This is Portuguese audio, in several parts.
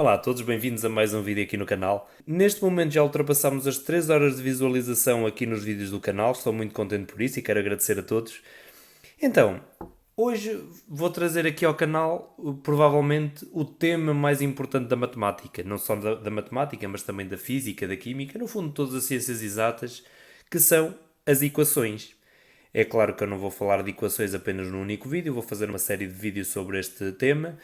Olá a todos, bem-vindos a mais um vídeo aqui no canal. Neste momento já ultrapassamos as 3 horas de visualização aqui nos vídeos do canal, estou muito contente por isso e quero agradecer a todos. Então, hoje vou trazer aqui ao canal provavelmente o tema mais importante da matemática, não só da matemática, mas também da física, da química, no fundo todas as ciências exatas, que são as equações. É claro que eu não vou falar de equações apenas num único vídeo, vou fazer uma série de vídeos sobre este tema.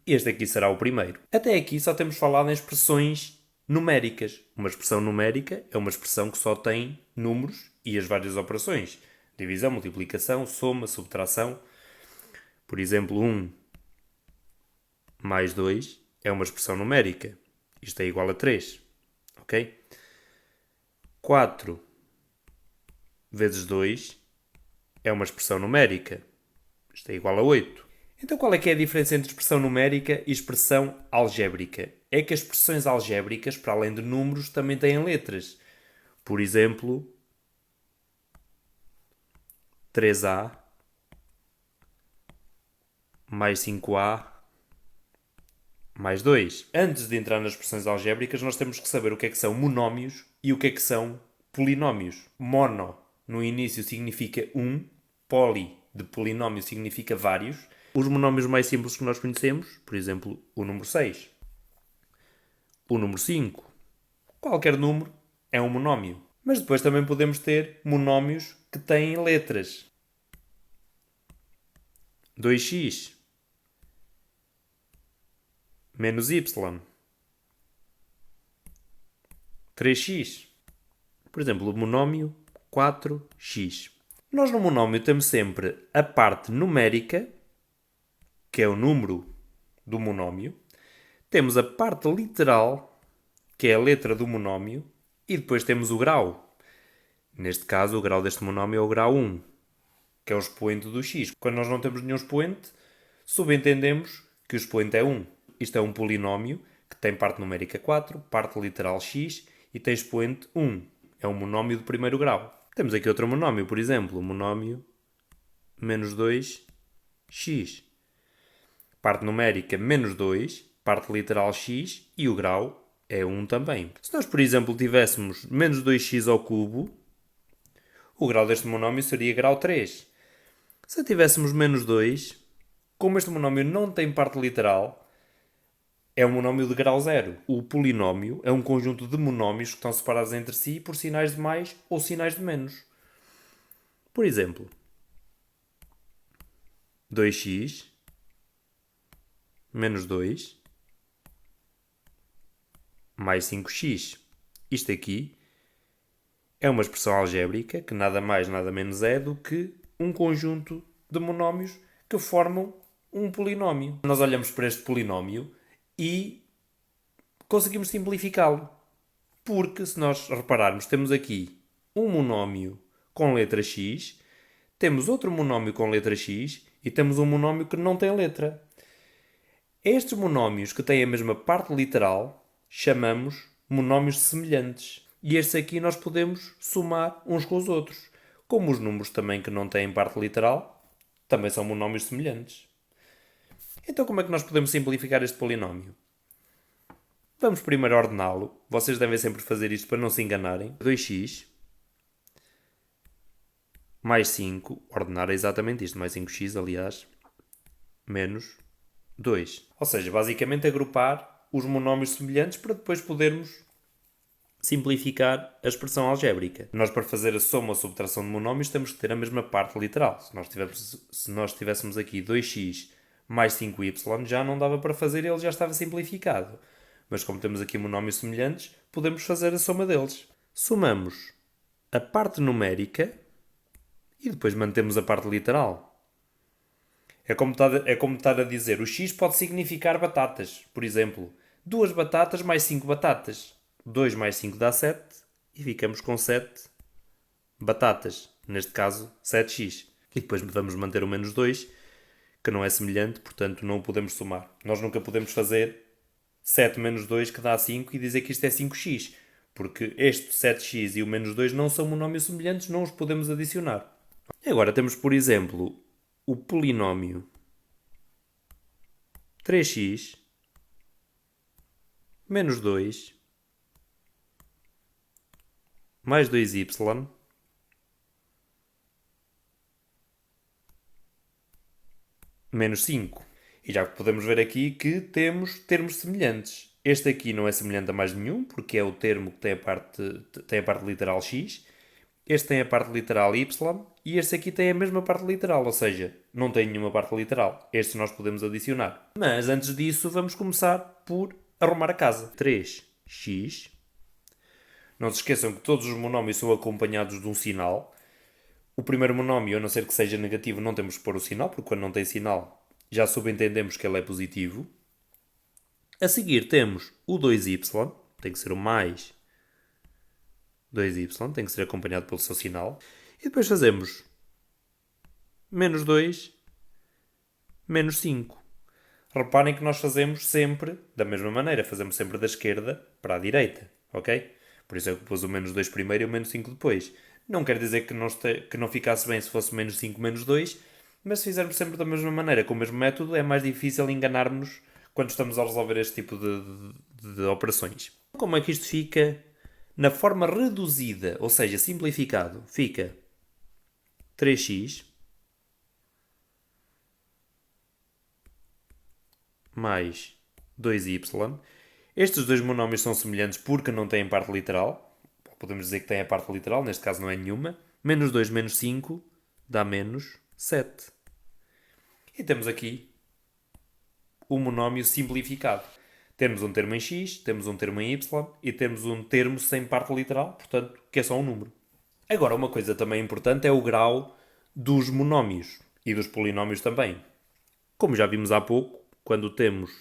Este aqui será o primeiro. Até aqui só temos falado em expressões numéricas. Uma expressão numérica é uma expressão que só tem números e as várias operações. Divisão, multiplicação, soma, subtração. Por exemplo, 1 mais 2 é uma expressão numérica. Isto é igual a 3. Ok? 4 vezes 2 é uma expressão numérica. Isto é igual a 8. Então qual é que é a diferença entre expressão numérica e expressão algébrica? É que as expressões algébricas, para além de números, também têm letras. Por exemplo, 3a mais 5a mais 2. Antes de entrar nas expressões algébricas, nós temos que saber o que é que são monómios e o que é que são polinómios. Mono, no início, significa um. Poli, de polinómio, significa vários. Os monómios mais simples que nós conhecemos, por exemplo, o número 6, o número 5. Qualquer número é um monómio. Mas depois também podemos ter monómios que têm letras. 2x menos y. 3x. Por exemplo, o monómio 4x. Nós no monómio temos sempre a parte numérica, que é o número do monómio. Temos a parte literal, que é a letra do monómio. E depois temos o grau. Neste caso, o grau deste monómio é o grau 1, que é o expoente do x. Quando nós não temos nenhum expoente, subentendemos que o expoente é 1. Isto é um polinómio que tem parte numérica 4, parte literal x e tem expoente 1. É um monómio de primeiro grau. Temos aqui outro monómio, por exemplo, o monómio menos 2x. Parte numérica menos 2, parte literal x e o grau é 1 também. Se nós, por exemplo, tivéssemos menos 2x ao cubo, o grau deste monómio seria grau 3. Se tivéssemos menos 2, como este monómio não tem parte literal, é um monómio de grau 0. O polinómio é um conjunto de monómios que estão separados entre si por sinais de mais ou sinais de menos. Por exemplo, 2x menos 2 mais 5x. Isto aqui é uma expressão algébrica que nada mais nada menos é do que um conjunto de monómios que formam um polinómio. Nós olhamos para este polinómio e conseguimos simplificá-lo. Porque, se nós repararmos, temos aqui um monómio com letra x, temos outro monómio com letra x e temos um monómio que não tem letra. Estes monómios que têm a mesma parte literal chamamos monómios semelhantes. E estes aqui nós podemos somar uns com os outros. Como os números também que não têm parte literal, também são monómios semelhantes. Então como é que nós podemos simplificar este polinómio? Vamos primeiro ordená-lo. Vocês devem sempre fazer isto para não se enganarem. 2x mais 5, ordenar é exatamente isto, mais 5x, aliás, menos 2. Ou seja, basicamente agrupar os monómios semelhantes para depois podermos simplificar a expressão algébrica. Nós, para fazer a soma ou subtração de monómios, temos que ter a mesma parte literal. Se nós tivéssemos aqui 2x mais 5y, já não dava para fazer, ele já estava simplificado. Mas como temos aqui monómios semelhantes, podemos fazer a soma deles. Somamos a parte numérica e depois mantemos a parte literal. É como estar a dizer, o x pode significar batatas. Por exemplo, 2 batatas mais 5 batatas. 2 mais 5 dá 7 e ficamos com 7 batatas. Neste caso, 7x. E depois vamos manter o menos 2, que não é semelhante, portanto não o podemos somar. Nós nunca podemos fazer 7 menos 2 que dá 5 e dizer que isto é 5x. Porque este 7x e o menos 2 não são monómios semelhantes, não os podemos adicionar. E agora temos, por exemplo, o polinómio 3x menos 2 mais 2y menos 5. E já podemos ver aqui que temos termos semelhantes. Este aqui não é semelhante a mais nenhum, porque é o termo que tem a parte literal x. Este tem a parte literal y. E este aqui tem a mesma parte literal, ou seja, não tem nenhuma parte literal. Estes nós podemos adicionar. Mas antes disso, vamos começar por arrumar a casa. 3x. Não se esqueçam que todos os monómios são acompanhados de um sinal. O primeiro monómio, a não ser que seja negativo, não temos que pôr o sinal, porque quando não tem sinal já subentendemos que ele é positivo. A seguir temos o 2y, tem que ser o mais 2y, tem que ser acompanhado pelo seu sinal. E depois fazemos menos 2, menos 5. Reparem que nós fazemos sempre da mesma maneira, fazemos sempre da esquerda para a direita, ok? Por isso é que pus o menos 2 primeiro e o menos 5 depois. Não quer dizer que não ficasse bem se fosse menos 5, menos 2, mas se fizermos sempre da mesma maneira, com o mesmo método, é mais difícil enganar-nos quando estamos a resolver este tipo de operações. Como é que isto fica na forma reduzida, ou seja, simplificado? Fica 3x mais 2y. Estes dois monómios são semelhantes porque não têm parte literal. Podemos dizer que têm a parte literal, neste caso não é nenhuma. Menos 2 menos 5 dá menos 7. E temos aqui o monómio simplificado. Temos um termo em x, temos um termo em y e temos um termo sem parte literal, portanto, que é só um número. Agora, uma coisa também importante é o grau dos monómios e dos polinómios também. Como já vimos há pouco, quando temos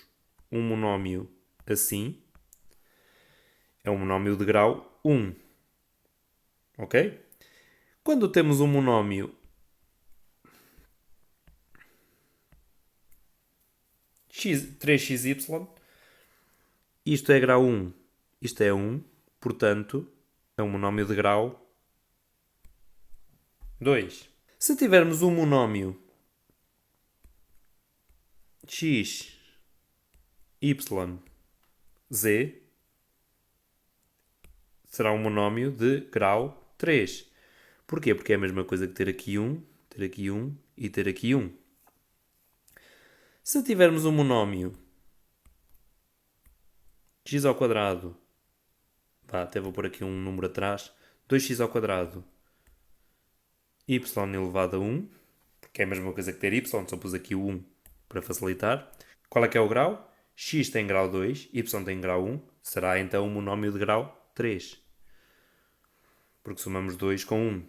um monómio assim, é um monómio de grau 1. Ok? Quando temos um monómio x, 3xy, isto é grau 1, isto é 1, portanto, é um monómio de grau 2. Se tivermos um monómio x, y, z, será um monómio de grau 3. Porquê? Porque é a mesma coisa que ter aqui 1 e ter aqui 1. Se tivermos um monómio x ao quadrado, até vou pôr aqui um número atrás, 2x ao quadrado, y elevado a 1, porque é a mesma coisa que ter y, só pus aqui o 1 para facilitar. Qual é que é o grau? X tem grau 2, y tem grau 1, será então um monómio de grau 3. Porque somamos 2 com 1.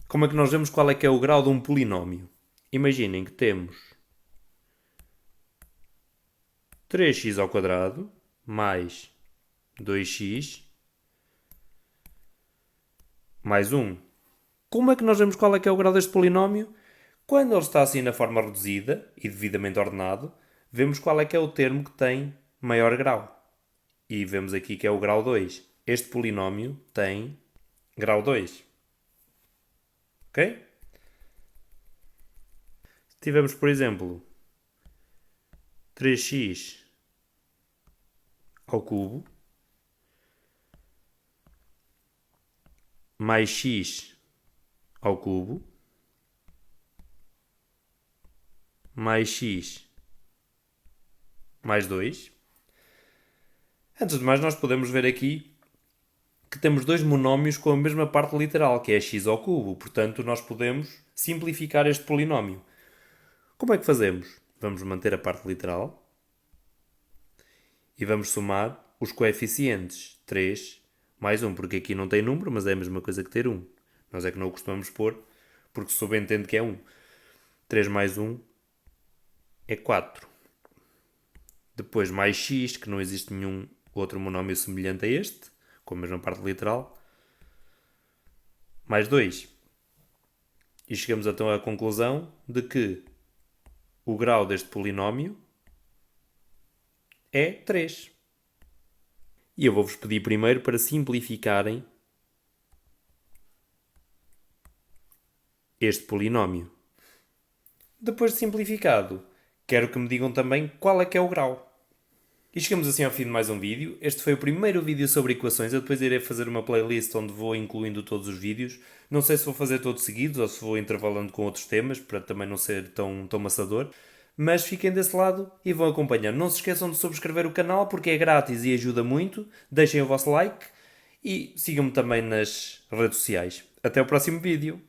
Como é que nós vemos qual é que é o grau de um polinómio? Imaginem que temos 3x ao quadrado mais 2x mais 1. Como é que nós vemos qual é que é o grau deste polinómio? Quando ele está assim na forma reduzida e devidamente ordenado, vemos qual é que é o termo que tem maior grau. E vemos aqui que é o grau 2. Este polinómio tem grau 2. Ok? Se tivermos, por exemplo, 3x ao cubo mais x ao cubo mais x mais 2. Antes de mais, nós podemos ver aqui que temos dois monómios com a mesma parte literal, que é x ao cubo. Portanto, nós podemos simplificar este polinómio. Como é que fazemos? Vamos manter a parte literal e vamos somar os coeficientes 3 mais 1, porque aqui não tem número, mas é a mesma coisa que ter 1. Nós é que não o costumamos pôr, porque subentende que é 1. 3 mais 1 é 4. Depois mais x, que não existe nenhum outro monómio semelhante a este, com a mesma parte literal, mais 2. E chegamos então à conclusão de que o grau deste polinómio é 3. E eu vou-vos pedir primeiro para simplificarem este polinómio. Depois de simplificado, quero que me digam também qual é que é o grau. E chegamos assim ao fim de mais um vídeo. Este foi o primeiro vídeo sobre equações. Eu depois irei fazer uma playlist onde vou incluindo todos os vídeos. Não sei se vou fazer todos seguidos ou se vou intervalando com outros temas, para também não ser tão maçador. Mas fiquem desse lado e vão acompanhando. Não se esqueçam de subscrever o canal porque é grátis e ajuda muito. Deixem o vosso like e sigam-me também nas redes sociais. Até o próximo vídeo.